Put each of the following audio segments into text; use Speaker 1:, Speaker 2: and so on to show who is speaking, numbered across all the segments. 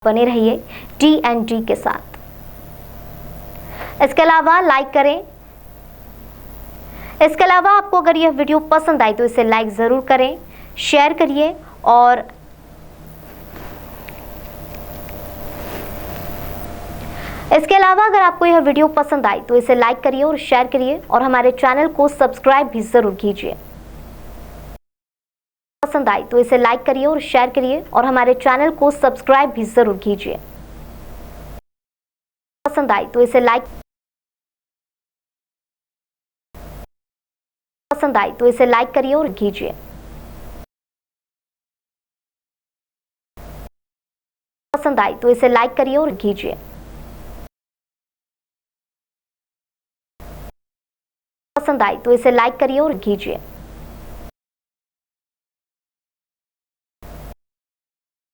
Speaker 1: बने रहिए TNT के साथ। इसके अलावा लाइक करें। इसके अलावा आपको अगर यह वीडियो पसंद आए तो इसे लाइक जरूर करें, शेयर करिए और इसके अलावा अगर आपको यह वीडियो पसंद आए तो इसे लाइक करिए और शेयर करिए और हमारे चैनल को सब्सक्राइब भी जरूर कीजिए। पसंद आए तो इसे लाइक करिए और शेयर करिए और हमारे चैनल को सब्सक्राइब भी जरूर कीजिए। पसंद आए तो इसे लाइक पसंद आए तो इसे लाइक करिए और कीजिए। पसंद आए तो इसे लाइक करिए और कीजिए। पसंद आए तो इसे लाइक करिए और कीजिए।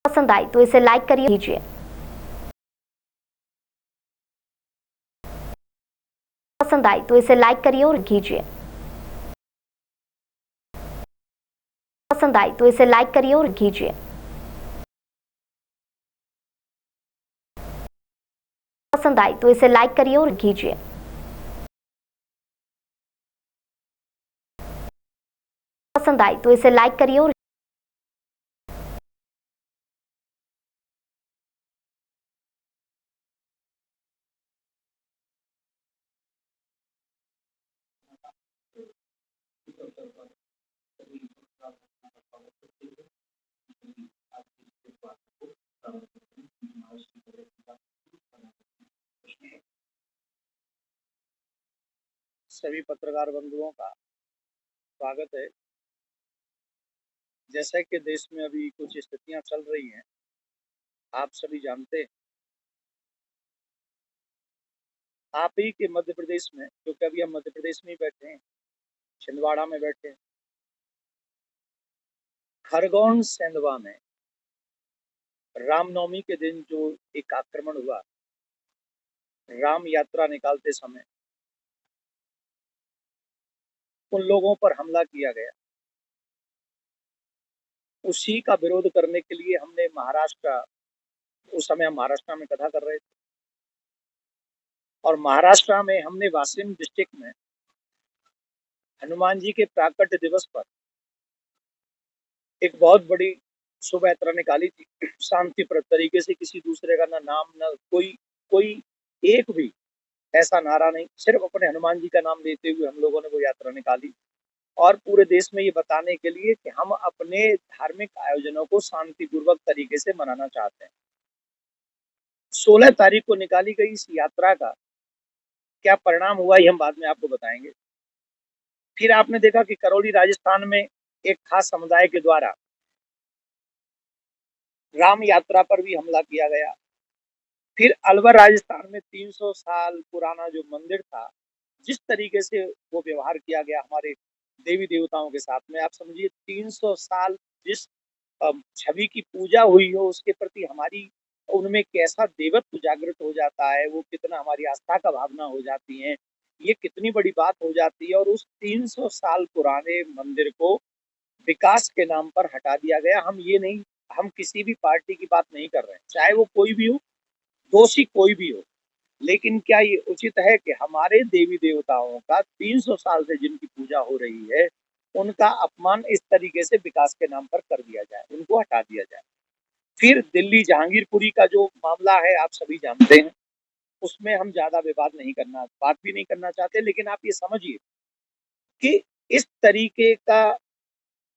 Speaker 1: पसंद आए तो इसे लाइक करिए कीजिए। पसंद आए तो इसे लाइक करिए और कीजिए। पसंद आए तो इसे लाइक करिए और कीजिए। पसंद आए तो इसे लाइक करिए और कीजिए। पसंद आए तो इसे लाइक करिए और
Speaker 2: सभी पत्रकार बंधुओं का स्वागत है। जैसा कि देश में अभी कुछ स्थितियां चल रही हैं, आप सभी जानते हैं। आप ही के मध्य प्रदेश में, क्योंकि अभी हम मध्य प्रदेश में ही बैठे हैं, छिंदवाड़ा में बैठे हैं, खरगोन सेंधवा में रामनवमी के दिन जो एक आक्रमण हुआ, राम यात्रा निकालते समय उन लोगों पर हमला किया गया, उसी का विरोध करने के लिए हमने महाराष्ट्र, उस समय हम महाराष्ट्र में कथा कर रहे थे और महाराष्ट्र में हमने वाशिम डिस्ट्रिक्ट में हनुमान जी के प्राकट्य दिवस पर एक बहुत बड़ी शोभा यात्रा निकाली थी। शांतिप्रद तरीके से, किसी दूसरे का ना नाम ना कोई एक भी ऐसा नारा नहीं, सिर्फ अपने हनुमान जी का नाम लेते हुए हम लोगों ने वो यात्रा निकाली और पूरे देश में ये बताने के लिए कि हम अपने धार्मिक आयोजनों को शांतिपूर्वक तरीके से मनाना चाहते हैं। 16 तारीख को निकाली गई इस यात्रा का क्या परिणाम हुआ ये हम बाद में आपको बताएंगे। फिर आपने देखा कि करौली राजस्थान में एक खास समुदाय के द्वारा राम यात्रा पर भी हमला किया गया। फिर अलवर राजस्थान में 300 साल पुराना जो मंदिर था, जिस तरीके से वो व्यवहार किया गया हमारे देवी देवताओं के साथ में, आप समझिए 300 साल जिस छवि की पूजा हुई हो उसके प्रति हमारी उनमें कैसा देवत्व जागृत हो जाता है, वो कितना हमारी आस्था का भावना हो जाती है, ये कितनी बड़ी बात हो जाती है। और उस 300 साल पुराने मंदिर को विकास के नाम पर हटा दिया गया। हम किसी भी पार्टी की बात नहीं कर रहे हैं, चाहे वो कोई भी हो, दोषी कोई भी हो, लेकिन क्या ये उचित है कि हमारे देवी देवताओं का 300 साल से जिनकी पूजा हो रही है, उनका अपमान इस तरीके से विकास के नाम पर कर दिया जाए, उनको हटा दिया जाए। फिर दिल्ली जहांगीरपुरी का जो मामला है, आप सभी जानते हैं, उसमें हम ज्यादा बात भी नहीं करना चाहते, लेकिन आप ये समझिए कि इस तरीके का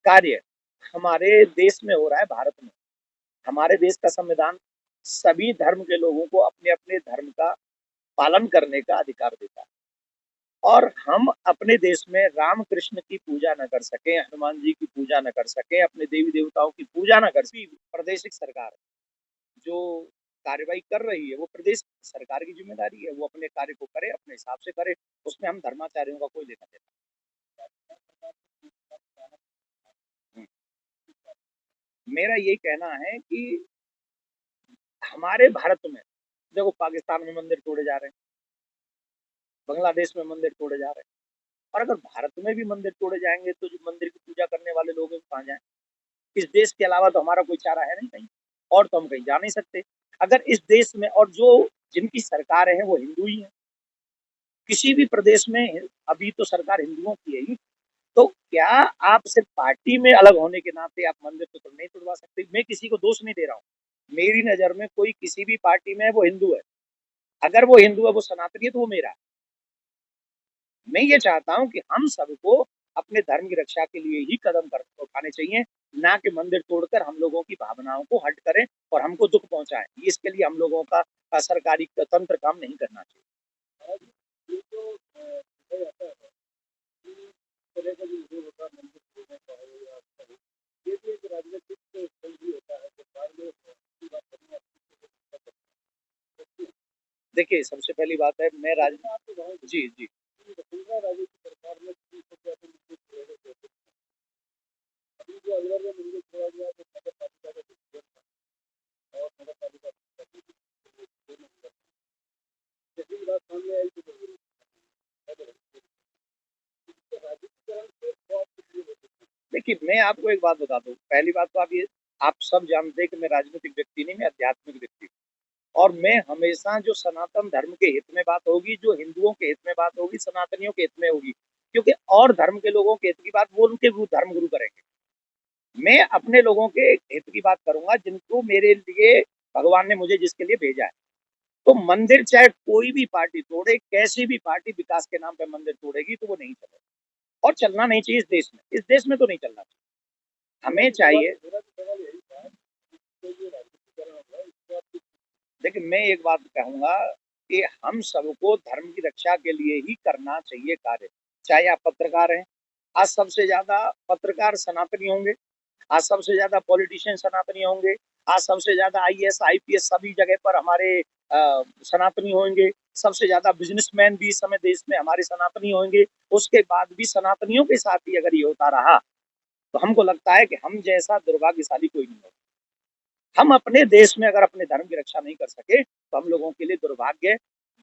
Speaker 2: कार्य हमारे देश में हो रहा है, भारत में। हमारे देश का संविधान सभी धर्म के लोगों को अपने अपने धर्म का पालन करने का अधिकार देता है और हम अपने देश में राम कृष्ण की पूजा न कर सके, हनुमान जी की पूजा न कर सके, अपने देवी देवताओं की पूजा न कर सके। प्रादेशिक सरकार जो कार्रवाई कर रही है वो प्रदेश सरकार की जिम्मेदारी है, वो अपने कार्य को करे, अपने हिसाब से करे, उसमें हम धर्माचार्यों का कोई लेना देना। मेरा यही कहना है कि हमारे भारत में देखो, पाकिस्तान में मंदिर तोड़े जा रहे हैं, बांग्लादेश में मंदिर तोड़े जा रहे हैं, और अगर भारत में भी मंदिर तोड़े जाएंगे तो जो मंदिर की पूजा करने वाले लोग हैं वो कहाँ जाएं? इस देश के अलावा तो हमारा कोई चारा है नहीं कहीं, और तो हम कहीं जा नहीं सकते। अगर इस देश में और जो जिनकी सरकारें हैं वो हिंदू ही हैं, किसी भी प्रदेश में अभी तो सरकार हिंदुओं की है ही, तो क्या आप सिर्फ पार्टी में अलग होने के नाते आप मंदिर तो नहीं तोड़वा सकते? मैं किसी को दोष नहीं दे रहा हूँ, मेरी नजर में कोई किसी भी पार्टी में है वो हिंदू है, अगर वो हिंदू है वो सनातनी है तो वो मेरा है। मैं ये चाहता हूँ कि हम सबको अपने धर्म की रक्षा के लिए ही कदम उठाने चाहिए, ना कि मंदिर तोड़कर हम लोगों की भावनाओं को हट करें और हमको दुख पहुंचाएं। इसके लिए हम लोगों का सरकारी तंत्र काम नहीं करना चाहिए। देखिए, सबसे पहली बात है मैं राज जी, जी। देखिए, मैं आपको एक बात बता दूँ, पहली बात तो आप सब जानते हैं कि मैं राजनीतिक व्यक्ति नहीं, मैं आध्यात्मिक व्यक्ति हूँ और मैं हमेशा जो सनातन धर्म के हित में बात होगी, जो हिंदुओं के हित में बात होगी, सनातनियों के हित में होगी, क्योंकि और धर्म के लोगों के हित की बात वो उनके धर्म गुरु करेंगे। मैं अपने लोगों के हित की बात करूँगा जिनको मेरे लिए भगवान ने मुझे जिसके लिए भेजा है। तो मंदिर चाहे कोई भी पार्टी तोड़े, कैसी भी पार्टी विकास के नाम पे मंदिर तोड़ेगी तो वो नहीं चलेगा और चलना नहीं चाहिए इस देश में तो नहीं चलना चाहिए। हमें चाहिए देखिए, मैं एक बात कहूँगा कि हम सबको धर्म की रक्षा के लिए ही करना चाहिए कार्य, चाहे आप पत्रकार हैं, आज सबसे ज़्यादा पत्रकार सनातनी होंगे, आज सबसे ज़्यादा पॉलिटिशियन सनातनी होंगे, आज सबसे ज़्यादा आईएएस, आईपीएस सभी जगह पर हमारे सनातनी होंगे, सबसे ज़्यादा बिज़नेसमैन भी इस समय देश में हमारे सनातनी होंगे, उसके बाद भी सनातनियों के साथ ही अगर ये होता रहा, तो हमको लगता है कि हम जैसा दुर्भाग्यशाली कोई नहीं होगा। हम अपने देश में अगर अपने धर्म की रक्षा नहीं कर सके तो हम लोगों के लिए दुर्भाग्य है।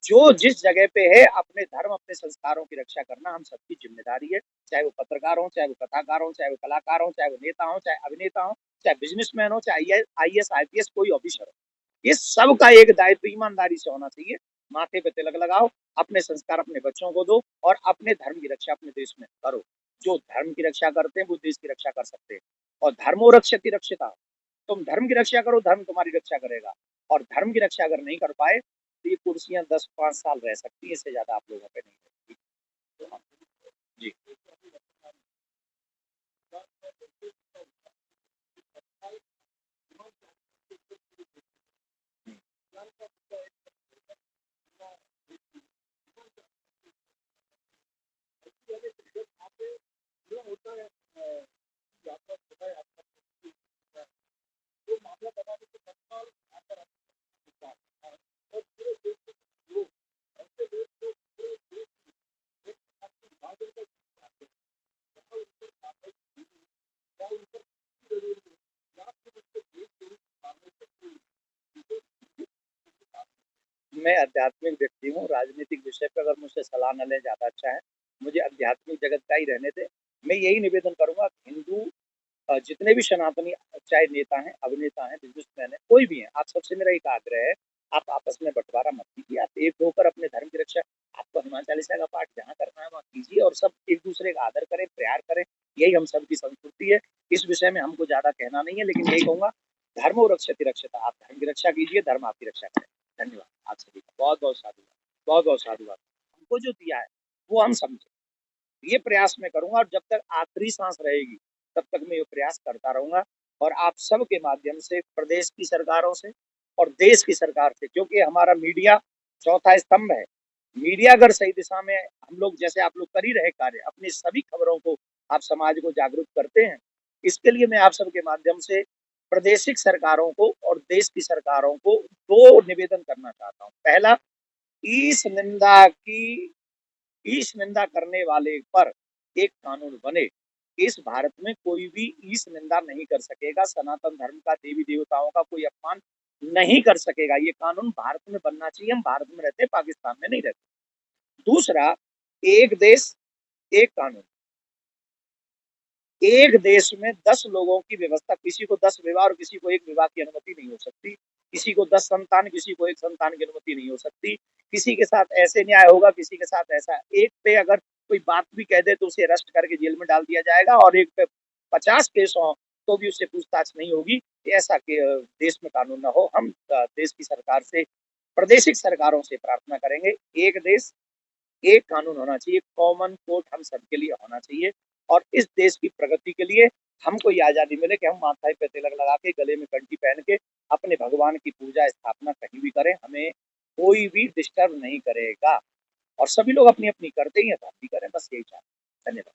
Speaker 2: जो जिस जगह पे है अपने धर्म अपने संस्कारों की रक्षा करना हम सबकी जिम्मेदारी है, चाहे वो पत्रकार हो, चाहे वो कथाकार हो, चाहे वो कलाकार हो, चाहे वो नेता हो, चाहे अभिनेता हो, चाहे बिजनेसमैन हो, चाहे आईएएस आईपीएस कोई ऑफिसर हो, ये सब का एक दायित्व ईमानदारी से होना चाहिए। माथे पे तिलक लगाओ, अपने संस्कार अपने बच्चों को दो और अपने धर्म की रक्षा अपने देश में करो। जो धर्म की रक्षा करते हैं वो देश की रक्षा कर सकते हैं और धर्मो रक्षति रक्षिता। तुम धर्म की रक्षा करो, धर्म तुम्हारी रक्षा करेगा और धर्म की रक्षा अगर नहीं कर पाए तो ये कुर्सियां 10-5 साल रह सकती है, इससे ज्यादा आप लोगों पे नहीं रहती। तो हम जी मैं आध्यात्मिक व्यक्ति हूँ, राजनीतिक विषय पर अगर मुझसे सलाह न लें ज़्यादा अच्छा है। मुझे आध्यात्मिक जगत का ही रहने दें। मैं यही निवेदन करूँगा कि हिंदू जितने भी सनातनी चाहे नेता हैं, अभिनेता हैं, बिज़नेसमैन हैं, कोई भी हैं, आप सबसे मेरा एक आग्रह है, आप आपस में बँटवारा मत कीजिए, आप एक होकर अपने धर्म की रक्षा आपको हनुमान चालीसा का पाठ जहाँ करना है वहाँ कीजिए और सब एक-दूसरे का आदर करें, प्यार करें, यही हम सबकी संस्कृति है। इस विषय में हमको ज़्यादा कहना नहीं है, लेकिन यही कहूँगा, धर्मो रक्षति रक्षिता, आप धर्म की रक्षा कीजिए, धर्म आपकी रक्षा करें। धन्यवाद आप सभी का, बहुत-बहुत साधुवाद, बहुत-बहुत साधुवाद। हमको जो दिया है, वो हम समझें। ये प्रयास मैं करूँगा और जब तक आखिरी सांस रहेगी, तब तक मैं ये प्रयास करता रहूँगा और आप सबके माध्यम से प्रदेश की सरकारों से और देश की सरकार से, क्योंकि हमारा मीडिया चौथा स्तंभ है। मीडिया अगर सही दिशा में हम लोग जैसे आप लोग कर ही रहे कार्य, अपनी सभी खबरों को आप समाज को जागरूक करते हैं, इसके लिए मैं आप सबके माध्यम से प्रादेशिक सरकारों को और देश की सरकारों को 2 निवेदन करना चाहता हूँ। पहला, ईश निंदा की ईश निंदा करने वाले पर एक कानून बने। इस भारत में कोई भी ईश निंदा नहीं कर सकेगा, सनातन धर्म का, देवी देवताओं का कोई अपमान नहीं कर सकेगा। ये कानून भारत में बनना चाहिए। हम भारत में रहते हैं, पाकिस्तान में नहीं रहते। दूसरा, एक देश एक कानून। एक देश में 10 लोगों की व्यवस्था, किसी को 10 विवाह और किसी को 1 विवाह की अनुमति नहीं हो सकती। किसी को 10 संतान, किसी को 1 संतान की अनुमति नहीं हो सकती। किसी के साथ ऐसे न्याय होगा, किसी के साथ ऐसा। एक पे अगर कोई बात भी कह दे तो उसे अरेस्ट करके जेल में डाल दिया जाएगा, और एक पे 50 केस हों तो भी उससे पूछताछ नहीं होगी। ऐसा कि देश में कानून ना हो। हम देश की सरकार से, प्रादेशिक सरकारों से प्रार्थना करेंगे, एक देश, एक कानून होना चाहिए, कॉमन कोर्ट हम सबके लिए होना चाहिए। और इस देश की प्रगति के लिए हमको ये आज़ादी मिले कि हम माथे पे तिलक लगा के, गले में कंठी पहन के अपने भगवान की पूजा स्थापना कहीं भी करें, हमें कोई भी डिस्टर्ब नहीं करेगा। और सभी लोग अपनी-अपनी करते ही हैं तो हम भी करें, बस यही चाहते हैं। धन्यवाद।